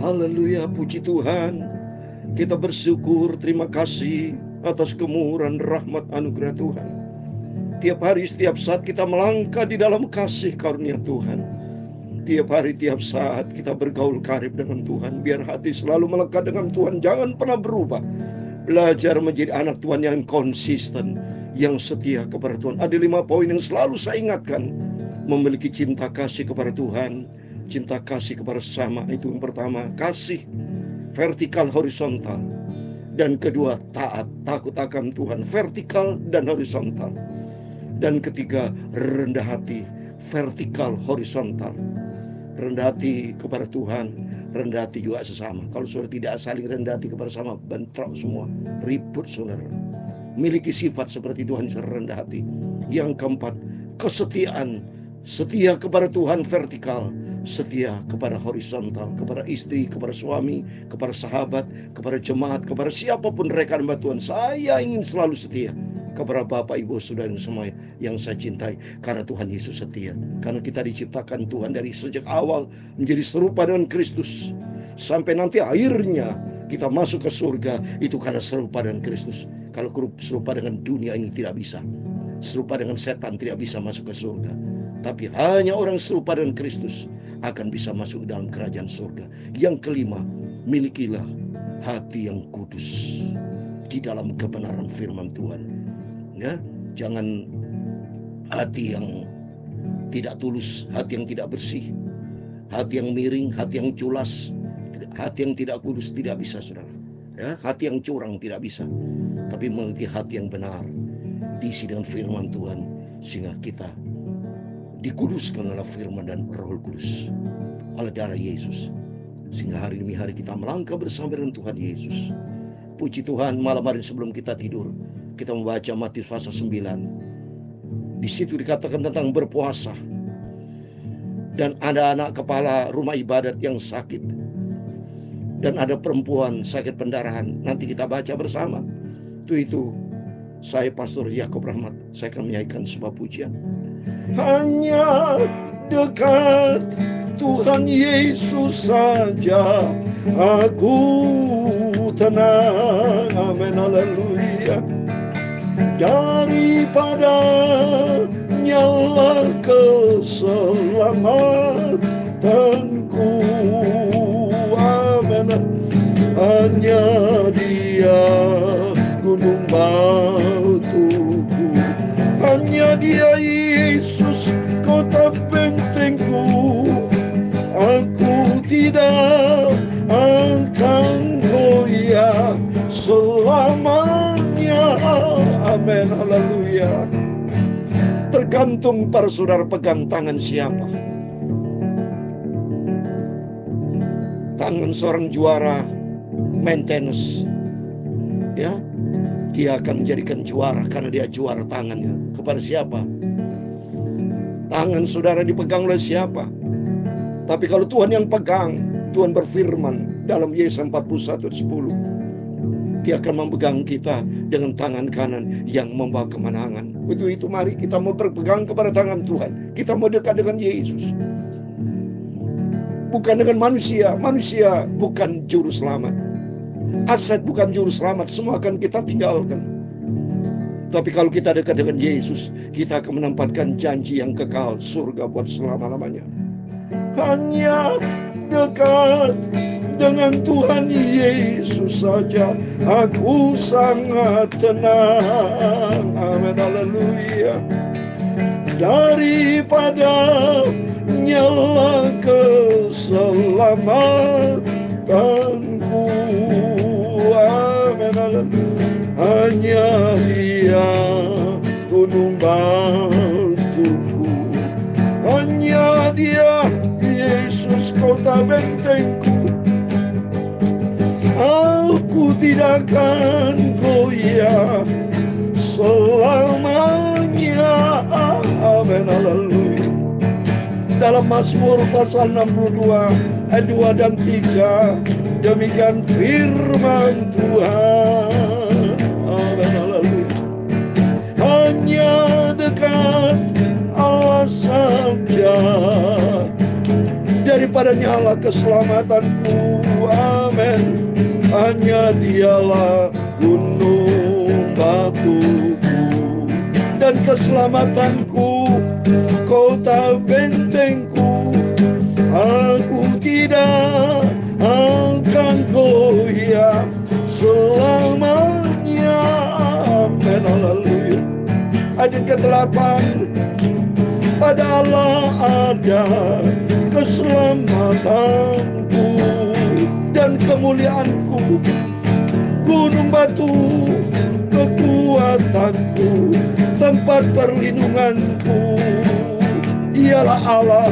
Haleluya, puji Tuhan. Kita bersyukur, terima kasih atas kemurahan rahmat anugerah Tuhan. Tiap hari, setiap saat kita melangkah di dalam kasih karunia Tuhan. Tiap hari, tiap saat kita bergaul karib dengan Tuhan. Biar hati selalu melekat dengan Tuhan, jangan pernah berubah. Belajar menjadi anak Tuhan yang konsisten, yang setia kepada Tuhan. Ada 5 poin yang selalu saya ingatkan. Memiliki cinta kasih kepada Tuhan, cinta kasih kepada sesama. Itu yang pertama, kasih vertikal horizontal. Dan kedua, taat, takut akan Tuhan, vertikal dan horizontal. Dan ketiga, rendah hati, vertikal horizontal. Rendah hati kepada Tuhan, rendah hati juga sesama. Kalau sudah tidak saling rendah hati kepada sesama, bentrok semua, ribut saudara. Miliki sifat seperti Tuhan, rendah hati. Yang keempat, kesetiaan, setia kepada Tuhan vertikal, setia kepada horizontal, kepada istri, kepada suami, kepada sahabat, kepada jemaat, kepada siapapun rekan Tuhan. Saya ingin selalu setia kepada Bapak, Ibu, Saudara semua yang saya cintai. Karena Tuhan Yesus setia. Karena kita diciptakan Tuhan dari sejak awal menjadi serupa dengan Kristus. Sampai nanti akhirnya kita masuk ke surga, itu karena serupa dengan Kristus. Kalau serupa dengan dunia ini tidak bisa. Serupa dengan setan tidak bisa masuk ke surga. Tapi hanya orang serupa dengan Kristus akan bisa masuk dalam kerajaan surga. Yang kelima, milikilah hati yang kudus di dalam kebenaran firman Tuhan. Ya, jangan hati yang tidak tulus, hati yang tidak bersih, hati yang miring, hati yang culas, hati yang tidak kudus tidak bisa, saudara. Ya, hati yang curang tidak bisa. Tapi memiliki hati yang benar, diisi dengan firman Tuhan, sehingga kita dikuduskan oleh firman dan Roh Kudus, oleh darah Yesus. Sehingga hari demi hari kita melangkah bersama dengan Tuhan Yesus. Puji Tuhan, malam hari sebelum kita tidur, kita membaca Matius pasal 9. Di situ dikatakan tentang berpuasa. Dan ada anak kepala rumah ibadat yang sakit. Dan ada perempuan sakit pendarahan. Nanti kita baca bersama. Itu saya Pastor Yakob Rahmat, saya akan menyanyikan sebuah pujian. Hanya dekat Tuhan Yesus saja aku tenang. Amin, haleluya. Daripada nyala keselamatanku, amin. Hanya Dia gunung batuku, hanya Dia Yesus kota bentengku. Aku tidak akan goyah selamanya. Amin, haleluya. Tergantung para saudara pegang tangan siapa. Tangan seorang juara main tenis, ya, dia akan menjadikan juara karena dia juara tangannya. Kepada siapa? Tangan saudara dipegang oleh siapa? Tapi kalau Tuhan yang pegang, Tuhan berfirman dalam Yesaya 41:10, Dia akan memegang kita dengan tangan kanan yang membawa kemenangan. Itu mari kita mau berpegang kepada tangan Tuhan. Kita mau dekat dengan Yesus, bukan dengan manusia. Manusia bukan juru selamat, aset bukan juru selamat, semua akan kita tinggalkan. Tapi kalau kita dekat dengan Yesus, kita akan menempatkan janji yang kekal, surga buat selama-lamanya. Hanya dekat dengan Tuhan Yesus saja aku sangat tenang. Amin, haleluya. Daripada nyala keselamatanku, amin, haleluya. Hanya Dia gunung batuku, hanya Dia Yesus kota bentengku. Aku tidak akan goyah selamanya. Amin, haleluya. Dalam Mazmur pasal 62 ayat 2 dan 3, demikian firman Tuhan. Amin, haleluya. Hanya dekat Allah saja daripada nyala keselamatanku. Amin. Hanya dialah gunung batuku dan keselamatanku, kota bentengku. Aku tidak akan goyah selamanya. Amin. Haleluya. Ayat ke-8. Pada Allah ada keselamatanku dan kemuliaanku, gunung batu kekuatanku, tempat perlindunganku. Dialah Allah,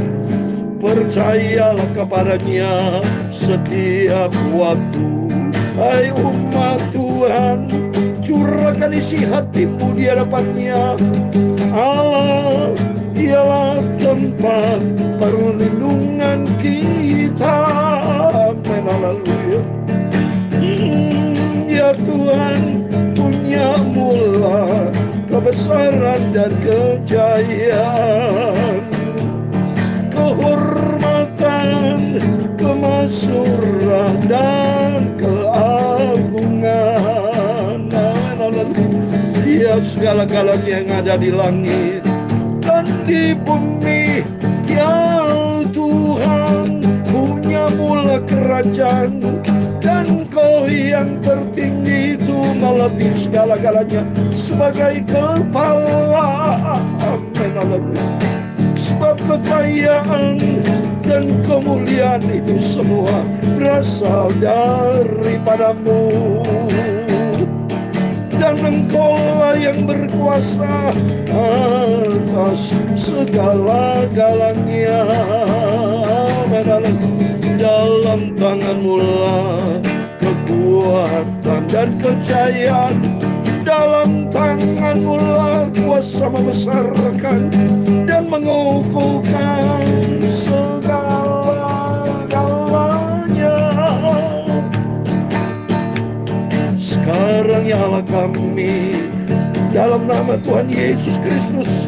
percayalah kepadanya setiap waktu. Hai umat Tuhan, curahkan isi hatimu di hadapannya. Allah ialah tempat perlindungan kita. Amin. Haleluya. Ya Tuhan, punya mula kebesaran dan kejayaan, kehormatan, kemasyuran dan keagungan. Ya segala-galanya yang ada di langit dan di bumi, ya Tuhan, punya mula kerajaan, dan Kau yang tertinggi itu melebihi segala-galanya sebagai kepala. Amin. Haleluya. Sebab kekayaan dan kemuliaan itu semua berasal daripadamu, dan Engkaulah yang berkuasa atas segala-galanya. Dalam tangan-Mu lah kekuatan dan kejayaan, dalam tangan-Mu lah kuasa membesarkan dan mengukuhkan segala-galanya. Sekarang ya Allah kami, dalam nama Tuhan Yesus Kristus,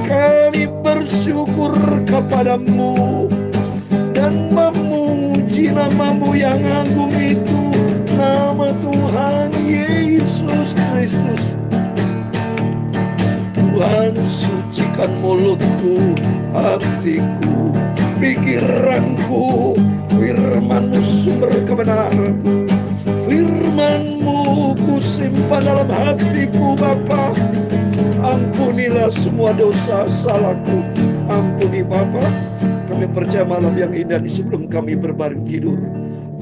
kami bersyukur kepadamu dan memuji nama-Mu yang agung itu, nama Tuhan Yesus Kristus. Tuhan, sucikan mulutku, hatiku, pikiranku. Firman-Mu sumber kebenaran. Firman-Mu ku simpan dalam hatiku Bapa. Ampunilah semua dosa salahku. Ampuni Bapa. Kami percaya malam yang indah ini sebelum kami berbaring tidur,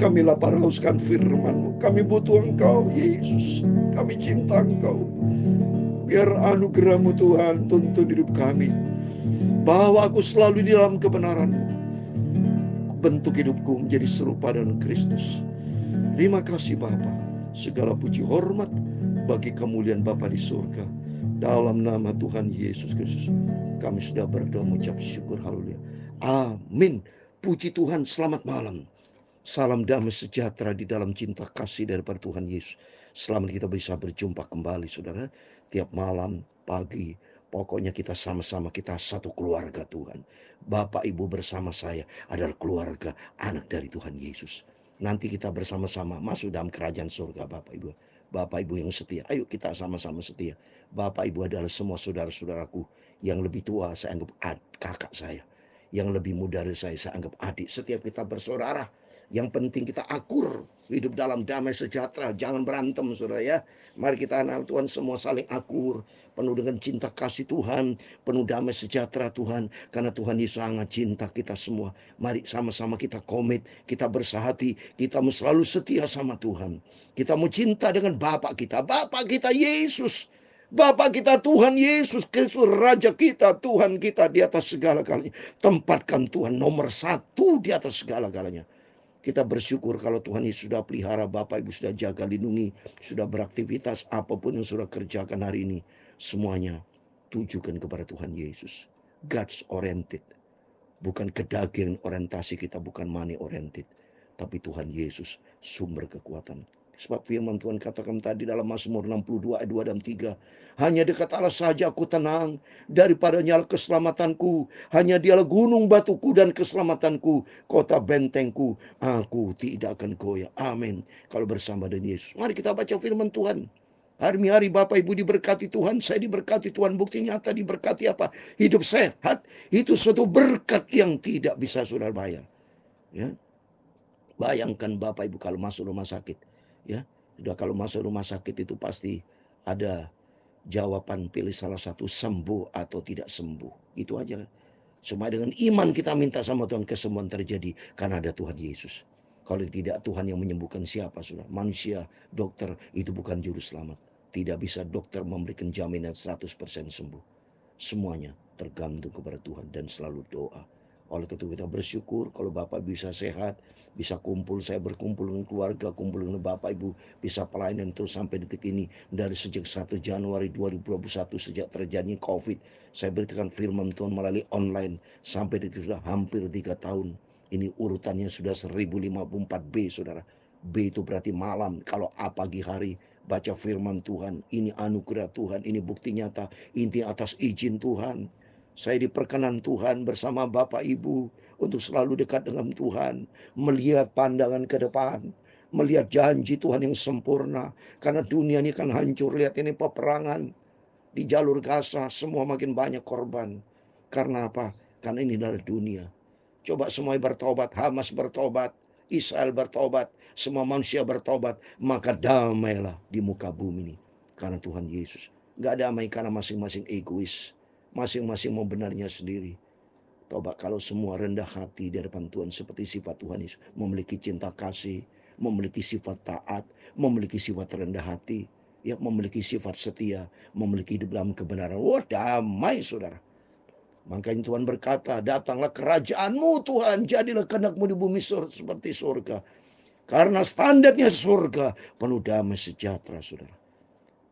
kami lapar hauskan firman-Mu. Kami butuh Engkau Yesus. Kami cinta Engkau. Biar anugerah-Mu Tuhan tuntun hidup kami. Bawa aku selalu di dalam kebenaran-Mu. Bentuk hidupku menjadi serupa dengan Kristus. Terima kasih Bapa. Segala puji hormat bagi kemuliaan Bapa di surga. Dalam nama Tuhan Yesus Kristus kami sudah berdoa mengucap syukur. Haleluya. Amin. Puji Tuhan. Selamat malam. Salam damai sejahtera di dalam cinta kasih daripada Tuhan Yesus. Selamat kita bisa berjumpa kembali saudara. Tiap malam, pagi, pokoknya kita sama-sama, kita satu keluarga Tuhan. Bapak Ibu bersama saya adalah keluarga anak dari Tuhan Yesus. Nanti kita bersama-sama masuk dalam kerajaan surga Bapak Ibu. Bapak Ibu yang setia, ayo kita sama-sama setia. Bapak Ibu adalah semua saudara-saudaraku. Yang lebih tua saya anggap kakak saya. Yang lebih muda dari saya anggap adik. Setiap kita bersaudara. Yang penting kita akur, hidup dalam damai sejahtera, jangan berantem saudara ya. Mari kita anak Tuhan semua saling akur, penuh dengan cinta kasih Tuhan, penuh damai sejahtera Tuhan, karena Tuhan Yesus sangat cinta kita semua. Mari sama-sama kita komit, kita bersahati, kita mau selalu setia sama Tuhan. Kita mau cinta dengan Bapa kita Yesus. Bapa kita Tuhan Yesus Kristus, Raja kita, Tuhan kita di atas segala-galanya. Tempatkan Tuhan nomor 1 di atas segala-galanya. Kita bersyukur kalau Tuhan Yesus sudah pelihara, Bapak Ibu sudah jaga, lindungi, sudah beraktivitas, apapun yang sudah kerjakan hari ini, semuanya tujukan kepada Tuhan Yesus. God's oriented. Bukan kedaging orientasi kita, bukan money oriented. Tapi Tuhan Yesus sumber kekuatan. Sebab firman Tuhan katakan tadi dalam Mazmur 62 ayat 2 dan 3. Hanya dekat Allah saja aku tenang, daripadanya keselamatanku. Hanya dialah gunung batuku dan keselamatanku, kota bentengku, aku tidak akan goyah. Amin. Kalau bersama dengan Yesus, mari kita baca firman Tuhan. Hari-hari Bapak Ibu diberkati Tuhan, saya diberkati Tuhan. Bukti nyata diberkati apa? Hidup sehat. Itu suatu berkat yang tidak bisa saudara bayar. Ya. Bayangkan Bapak Ibu kalau masuk rumah sakit, ya. Sudah kalau masuk rumah sakit itu pasti ada jawaban, pilih salah satu, sembuh atau tidak sembuh. Itu aja. Cuma dengan iman kita minta sama Tuhan, kesembuhan terjadi karena ada Tuhan Yesus. Kalau tidak, Tuhan yang menyembuhkan siapa sudah? Manusia, dokter itu bukan juru selamat. Tidak bisa dokter memberikan jaminan 100% sembuh. Semuanya tergantung kepada Tuhan dan selalu doa. Oleh itu kita bersyukur kalau Bapak bisa sehat, bisa kumpul, saya berkumpul dengan keluarga, kumpul dengan Bapak Ibu, bisa pelayanan terus sampai detik ini. Dari sejak 1 Januari 2021, sejak terjadinya COVID, saya beritakan firman Tuhan melalui online, sampai detik sudah hampir 3 tahun. Ini urutannya sudah 1054B, saudara. B itu berarti malam, kalau A pagi hari, baca firman Tuhan. Ini anugerah Tuhan, ini bukti nyata, ini atas izin Tuhan. Saya diperkenan Tuhan bersama Bapak Ibu untuk selalu dekat dengan Tuhan, melihat pandangan ke depan, melihat janji Tuhan yang sempurna. Karena dunia ini kan hancur, lihat ini peperangan di jalur Gaza, semua makin banyak korban. Karena apa? Karena ini adalah dunia. Coba semua bertobat, Hamas bertobat, Israel bertobat, semua manusia bertobat, maka damailah di muka bumi ini. Karena Tuhan Yesus. Gak damai karena masing-masing egois, masing-masing mau benarnya sendiri. Coba kalau semua rendah hati di hadapan Tuhan seperti sifat Tuhan Yesus, memiliki cinta kasih, memiliki sifat taat, memiliki sifat rendah hati, ya, memiliki sifat setia, memiliki hidup dalam kebenaran. Wah, damai saudara. Makanya Tuhan berkata, datanglah kerajaan-Mu Tuhan, jadilah kehendak-Mu di bumi seperti surga. Karena standarnya surga penuh damai sejahtera saudara.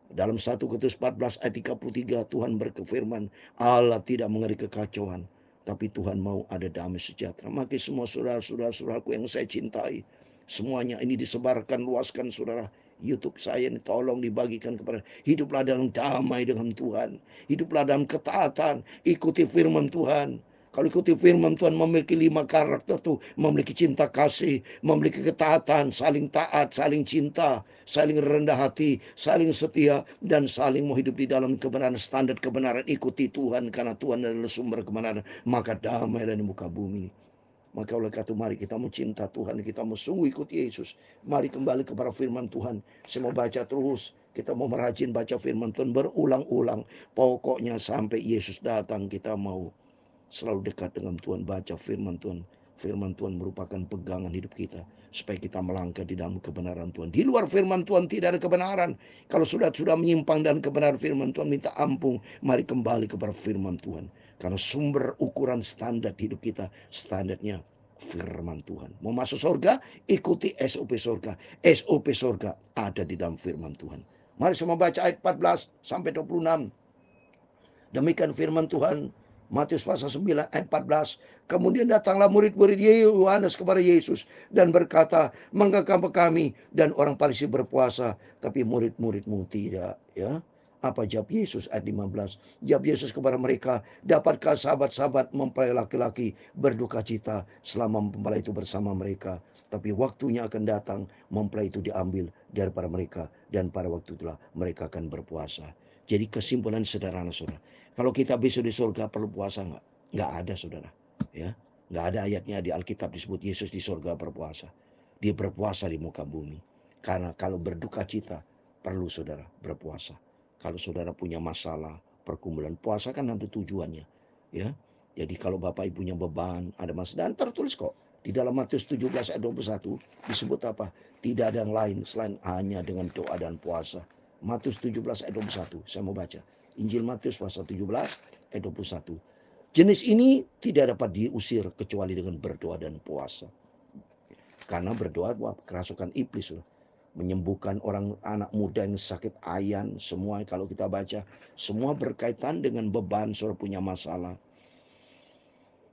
Dalam 1 Korintus 14 ayat 33 Tuhan berfirman, Allah tidak mengeri kekacauan, tapi Tuhan mau ada damai sejahtera. Maka semua saudara-saudaraku yang saya cintai, semuanya ini disebarkan, luaskan saudara. YouTube saya ini tolong dibagikan kepada, hiduplah dalam damai dengan Tuhan, hiduplah dalam ketaatan, ikuti firman Tuhan. Kalau ikuti firman Tuhan, memiliki 5 karakter tuh, memiliki cinta kasih, memiliki ketaatan, saling taat, saling cinta, saling rendah hati, saling setia, dan saling mau hidup di dalam kebenaran, standar kebenaran. Ikuti Tuhan karena Tuhan adalah sumber kebenaran, maka damailah di muka bumi. Maka oleh karena itu mari kita mau cinta Tuhan, kita mau sungguh ikuti Yesus. Mari kembali kepada firman Tuhan. Saya mau baca terus, kita mau merajin baca firman Tuhan berulang-ulang. Pokoknya sampai Yesus datang kita mau selalu dekat dengan Tuhan, baca firman Tuhan. Firman Tuhan merupakan pegangan hidup kita, supaya kita melangkah di dalam kebenaran Tuhan. Di luar firman Tuhan tidak ada kebenaran. Kalau sudah menyimpang dan kebenaran firman Tuhan, minta ampun. Mari kembali kepada firman Tuhan. Karena sumber ukuran standar hidup kita, standarnya firman Tuhan. Mau masuk surga, ikuti SOP surga. SOP surga ada di dalam firman Tuhan. Mari semua baca ayat 14 sampai 26. Demikian firman Tuhan. Matius pasal 9 ayat 14. Kemudian datanglah murid-murid Yohanes kepada Yesus dan berkata, "Mengapa kami dan orang Farisi berpuasa, tapi murid-muridmu tidak?" Ya. Apa jawab Yesus ayat 15? Jawab Yesus kepada mereka, "Dapatkah sahabat-sahabat mempelai laki-laki berduka cita selama mempelai itu bersama mereka? Tapi waktunya akan datang, mempelai itu diambil daripada mereka, dan pada waktu itulah mereka akan berpuasa." Jadi kesimpulan sederhana saudara, kalau kita besok di surga perlu puasa nggak? Nggak ada saudara. Ya, nggak ada ayatnya di Alkitab disebut Yesus di surga berpuasa. Dia berpuasa di muka bumi. Karena kalau berduka cita perlu saudara berpuasa. Kalau saudara punya masalah, pergumulan, puasa kan ada tujuannya. Ya, jadi kalau Bapak Ibunya beban, ada masalah, dan tertulis kok di dalam Matius 17 ayat 21 disebut apa? Tidak ada yang lain selain hanya dengan doa dan puasa. Matius 17 ayat 21, saya mau baca. Injil Matius pasal 17 ayat 21. Jenis ini tidak dapat diusir kecuali dengan berdoa dan puasa. Karena berdoa kerasukan iblis, menyembuhkan orang anak muda yang sakit ayan, semua kalau kita baca, semua berkaitan dengan beban, saudara punya masalah.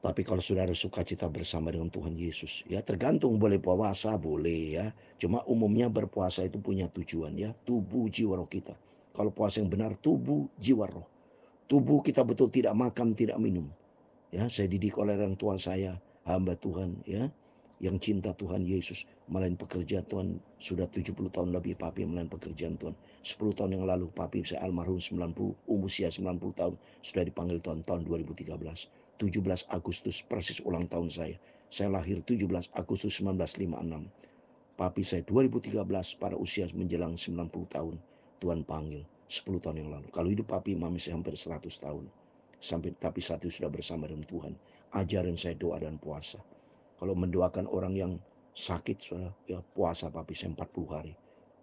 Tapi kalau saudara sukacita bersama dengan Tuhan Yesus, ya tergantung, boleh puasa, boleh ya. Cuma umumnya berpuasa itu punya tujuan ya, tubuh jiwa roh kita. Kalau puasa yang benar, tubuh jiwa roh. Tubuh kita betul tidak makan, tidak minum. Ya, saya didik oleh orang tua saya, hamba Tuhan ya, yang cinta Tuhan Yesus, melayani pekerjaan Tuhan sudah 70 tahun lebih papi melayani pekerjaan Tuhan. 10 tahun yang lalu papi saya almarhum 90, usia 90 tahun sudah dipanggil Tuhan tahun 2013. 17 Agustus persis ulang tahun saya. Saya lahir 17 Agustus 1956. Papi saya 2013 pada usia menjelang 90 tahun Tuhan panggil 10 tahun yang lalu. Kalau hidup papi mami saya hampir 100 tahun. Sampai tapi satu sudah bersama dengan Tuhan. Ajarin saya doa dan puasa. Kalau mendoakan orang yang sakit, saudara, ya puasa papi saya 40 hari.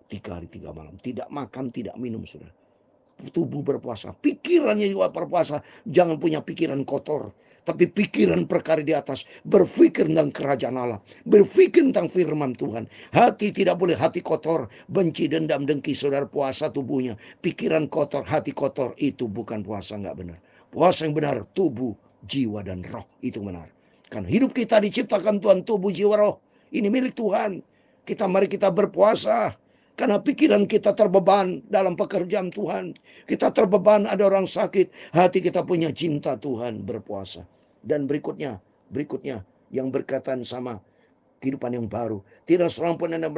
3 hari 3 malam. Tidak makan, tidak minum, saudara. Tubuh berpuasa, pikirannya juga berpuasa. Jangan punya pikiran kotor, tapi pikiran perkara di atas. Berpikir tentang kerajaan Allah, berpikir tentang firman Tuhan. Hati tidak boleh hati kotor, benci, dendam, dengki. Saudara puasa tubuhnya, pikiran kotor, hati kotor, itu bukan puasa, nggak benar. Puasa yang benar, tubuh, jiwa, dan roh, itu benar. Kan hidup kita diciptakan Tuhan, tubuh, jiwa, roh. Ini milik Tuhan. Mari kita berpuasa. Karena pikiran kita terbeban dalam pekerjaan Tuhan. Kita terbeban, ada orang sakit. Hati kita punya cinta Tuhan, berpuasa. Dan berikutnya yang berkaitan sama kehidupan yang baru. Tidak seorang pun 16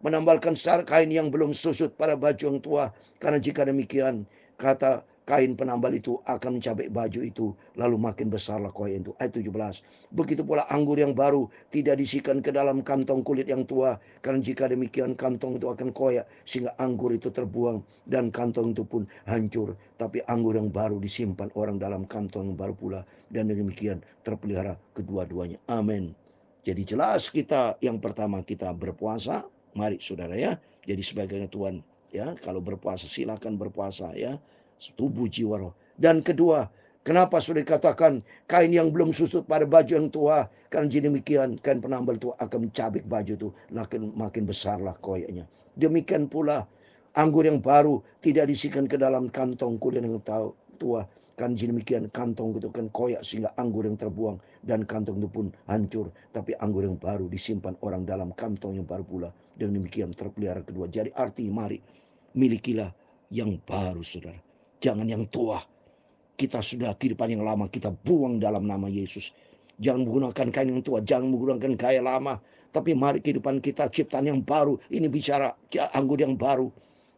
menambalkan secara kain yang belum susut pada baju yang tua. Karena jika demikian, kata kain penambal itu akan mencabik baju itu, lalu makin besarlah koyak itu. Ayat 17. Begitu pula anggur yang baru tidak diisikan ke dalam kantong kulit yang tua, karena jika demikian kantong itu akan koyak sehingga anggur itu terbuang dan kantong itu pun hancur. Tapi anggur yang baru disimpan orang dalam kantong yang baru pula, dan demikian terpelihara kedua-duanya. Amin. Jadi jelas kita yang pertama kita berpuasa. Mari saudara ya. Jadi sebagainya Tuhan ya, kalau berpuasa silakan berpuasa ya. Tubuh jiwa roh. Dan kedua, kenapa sudah dikatakan kain yang belum susut pada baju yang tua? Karena jadi demikian kain penambal itu akan mencabik baju itu, makin besarlah koyaknya. Demikian pula anggur yang baru tidak diisikan ke dalam kantong kulit yang tua. Kan jadi demikian kantong itu kan koyak sehingga anggur yang terbuang dan kantong itu pun hancur. Tapi anggur yang baru disimpan orang dalam kantong yang baru pula. Dan demikian terpelihara kedua. Jadi arti mari milikilah yang baru saudara. Jangan yang tua. Kita sudah kehidupan yang lama kita buang dalam nama Yesus. Jangan menggunakan kain yang tua, jangan menggunakan gaya lama. Tapi mari kehidupan kita ciptaan yang baru. Ini bicara anggur yang baru,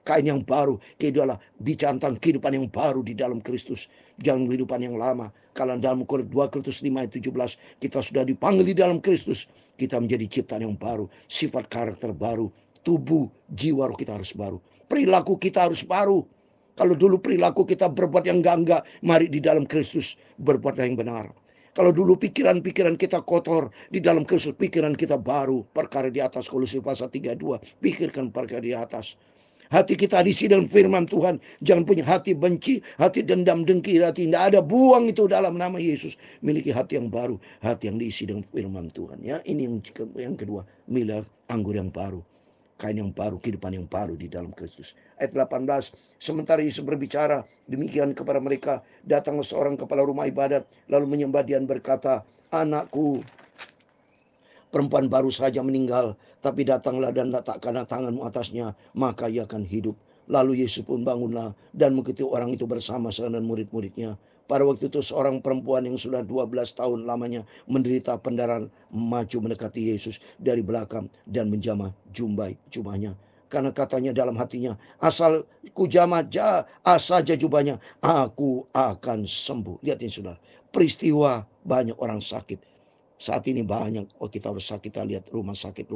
kain yang baru. Itu adalah bicara tentang kehidupan yang baru di dalam Kristus. Jangan kehidupan yang lama. Kalau dalam 2 Korintus 5 ayat 17 kita sudah dipanggil di dalam Kristus. Kita menjadi ciptaan yang baru, sifat karakter baru, tubuh, jiwa roh kita harus baru. Perilaku kita harus baru. Kalau dulu perilaku kita berbuat yang enggak, mari di dalam Kristus berbuat yang benar. Kalau dulu pikiran-pikiran kita kotor, di dalam Kristus pikiran kita baru. Perkara di atas, Kolose pasal 32, pikirkan perkara di atas. Hati kita diisi dengan firman Tuhan. Jangan punya hati benci, hati dendam, dengki, hati tidak ada. Buang itu dalam nama Yesus. Miliki hati yang baru, hati yang diisi dengan firman Tuhan. Ya, ini yang kedua, milah anggur yang baru. Kain yang baru, kehidupan yang baru di dalam Kristus. Ayat 18, sementara Yesus berbicara demikian kepada mereka, datanglah seorang kepala rumah ibadat, lalu menyembah dia dan berkata, anakku perempuan baru saja meninggal, tapi datanglah dan letakkan tanganmu atasnya, maka ia akan hidup. Lalu Yesus pun bangunlah dan mengikuti orang itu bersama dengan murid-muridnya. Pada waktu itu seorang perempuan yang sudah 12 tahun lamanya menderita pendarahan maju mendekati Yesus dari belakang dan menjamah jubahnya. Karena katanya dalam hatinya, asal ku jamah saja jubahnya, aku akan sembuh. Lihat ini saudara, peristiwa banyak orang sakit. Saat ini banyak, kita harus sakit, kita lihat rumah sakit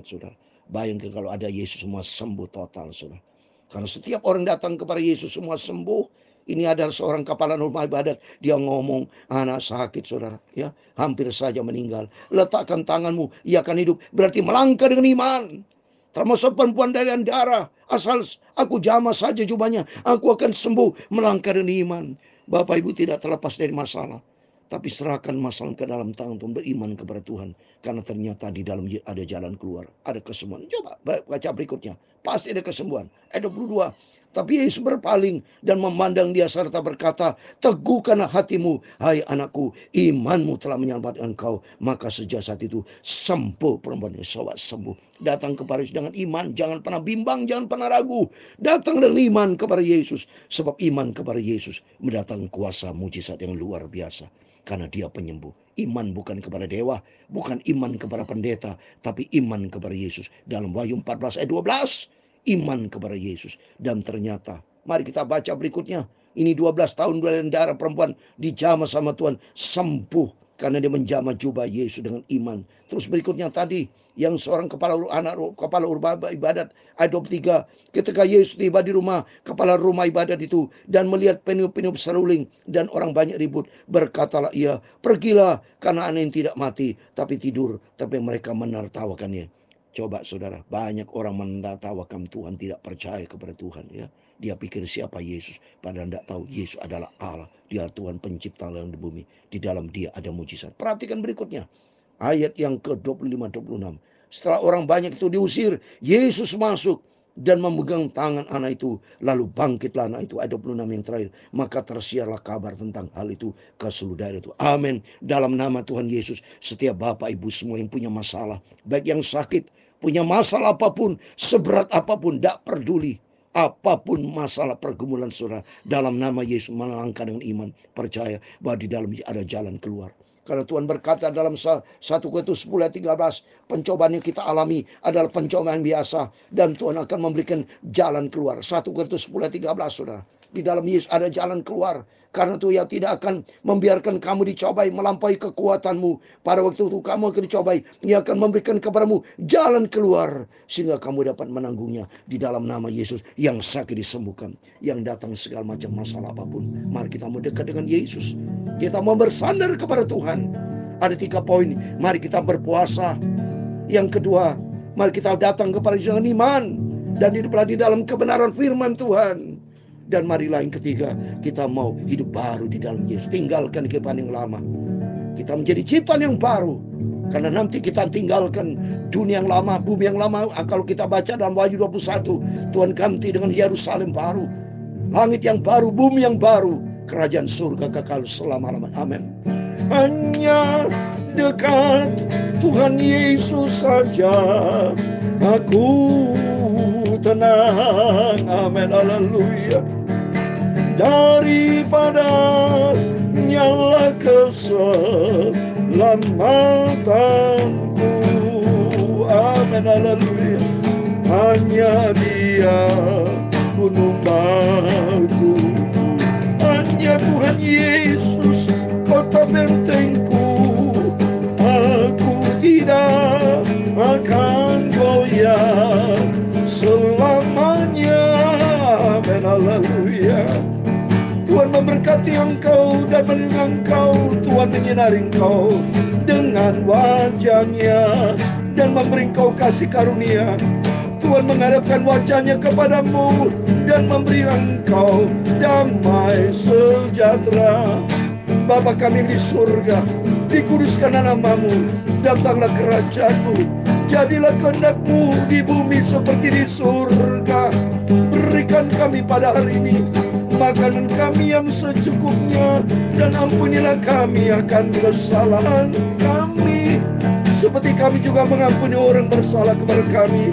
saudara. Bayangkan kalau ada Yesus semua sembuh total saudara. Karena setiap orang datang kepada Yesus semua sembuh. Ini adalah seorang kepala rumah ibadat. Dia ngomong, anak sakit saudara. Ya, hampir saja meninggal. Letakkan tanganmu, ia akan hidup. Berarti melangkah dengan iman. Termasuk perempuan dari darah. Asal aku jamah saja jubahnya, aku akan sembuh. Melangkah dengan iman. Bapak Ibu tidak terlepas dari masalah. Tapi serahkan masalah ke dalam tangan Tuhan. Beriman kepada Tuhan. Karena ternyata di dalam ada jalan keluar. Ada kesembuhan. Coba baca berikutnya. pasti ada kesembuhan. Ayat 22. Tapi Yesus berpaling dan memandang dia serta berkata, teguhkanlah hatimu, hai anakku, imanmu telah menyelamatkan engkau. Maka sejak saat itu sembuh perempuan itu, sembuh. Datang kepada Yesus dengan iman, jangan pernah bimbang, jangan pernah ragu. Datang dengan iman kepada Yesus, sebab iman kepada Yesus mendatangkan kuasa mujizat yang luar biasa. Karena dia penyembuh. Iman bukan kepada dewa, bukan iman kepada pendeta, tapi iman kepada Yesus. Dalam Wahyu 14 ayat 12, iman kepada Yesus. Dan ternyata, mari kita baca berikutnya. Ini 12 tahun darah perempuan dijamah sama Tuhan, sembuh karena dia menjamah jubah Yesus dengan iman. Terus berikutnya tadi, yang seorang kepala ibadat, ayat 23, ketika Yesus tiba di rumah kepala rumah ibadat itu dan melihat peniup-peniup seruling dan orang banyak ribut, berkatalah ia, pergilah, karena anak yang tidak mati tapi tidur. Tapi mereka menertawakannya. Coba saudara, banyak orang menertawakan Tuhan, tidak percaya kepada Tuhan, ya. Dia pikir siapa Yesus, padahal tidak tahu Yesus adalah Allah. Dia Tuhan pencipta langit dan bumi. Di dalam dia ada mujizat. Perhatikan berikutnya, ayat yang ke-25-26. Setelah orang banyak itu diusir, Yesus masuk dan memegang tangan anak itu. Lalu bangkitlah anak itu. Ayat 26 yang terakhir. Maka tersiarlah kabar tentang hal itu ke seluruh daerah itu. Amin. Dalam nama Tuhan Yesus, setiap bapak ibu semua yang punya masalah, baik yang sakit, punya masalah apapun, seberat apapun, tidak peduli. Apapun masalah pergumulan saudara, dalam nama Yesus melangkah dengan iman, percaya bahwa di dalamnya ada jalan keluar. Karena Tuhan berkata dalam 1 Korintus 10 ayat 13, pencobaan yang kita alami adalah pencobaan biasa dan Tuhan akan memberikan jalan keluar. 1 Korintus 10 ayat 13 saudara. Di dalam Yesus ada jalan keluar. Karena itu ia tidak akan membiarkan kamu dicobai melampaui kekuatanmu. Pada waktu itu kamu akan dicobai, ia akan memberikan kepadamu jalan keluar sehingga kamu dapat menanggungnya. Di dalam nama Yesus, yang sakit disembuhkan, yang datang segala macam masalah apapun, mari kita mau dekat dengan Yesus. Kita mau bersandar kepada Tuhan. Ada 3 poin. Mari kita berpuasa. Yang kedua, mari kita datang kepada Yesus dengan iman dan hiduplah di dalam kebenaran firman Tuhan. Dan marilah yang ketiga, kita mau hidup baru di dalam Yesus. Tinggalkan kehidupan yang lama. Kita menjadi ciptaan yang baru. Karena nanti kita tinggalkan dunia yang lama, bumi yang lama. Kalau kita baca dalam Wahyu 21, Tuhan ganti dengan Yerusalem baru, langit yang baru, bumi yang baru, kerajaan surga kekal selama-lamanya. Amin. Hanya dekat Tuhan Yesus saja aku tenang. Amin. Haleluya. Daripada nyala keselamatanku. Amin. Haleluya. Hanya Dia gunung batu, hanya Tuhan Yesus kota bentengku. Aku tidak akan goyah selamanya. Amin. Haleluya. Tuhan memberkati engkau dan melindungi engkau. Tuhan menyinari engkau dengan wajah-Nya dan memberi engkau kasih karunia. Tuhan menghadapkan wajah-Nya kepadamu dan memberi engkau damai sejahtera. Bapa kami di surga, dikuduskanlah namamu, datanglah kerajaan-Mu, jadilah kehendak-Mu di bumi seperti di surga. Berikan kami pada hari ini makanan kami yang secukupnya, dan ampunilah kami akan kesalahan kami, seperti kami juga mengampuni orang bersalah kepada kami.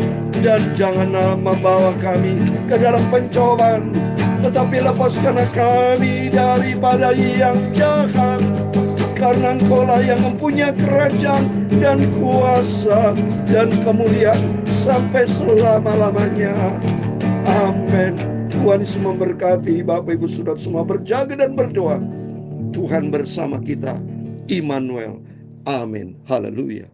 Dan janganlah membawa kami ke dalam pencobaan, tetapi lepaskanlah kami daripada yang jahat. Karena Engkau-lah yang mempunyai kerajaan dan kuasa dan kemuliaan sampai selama-lamanya. Amin. Tuhan Yesus memberkati. Bapak Ibu Saudara semua berjaga dan berdoa. Tuhan bersama kita. Immanuel. Amin. Haleluya.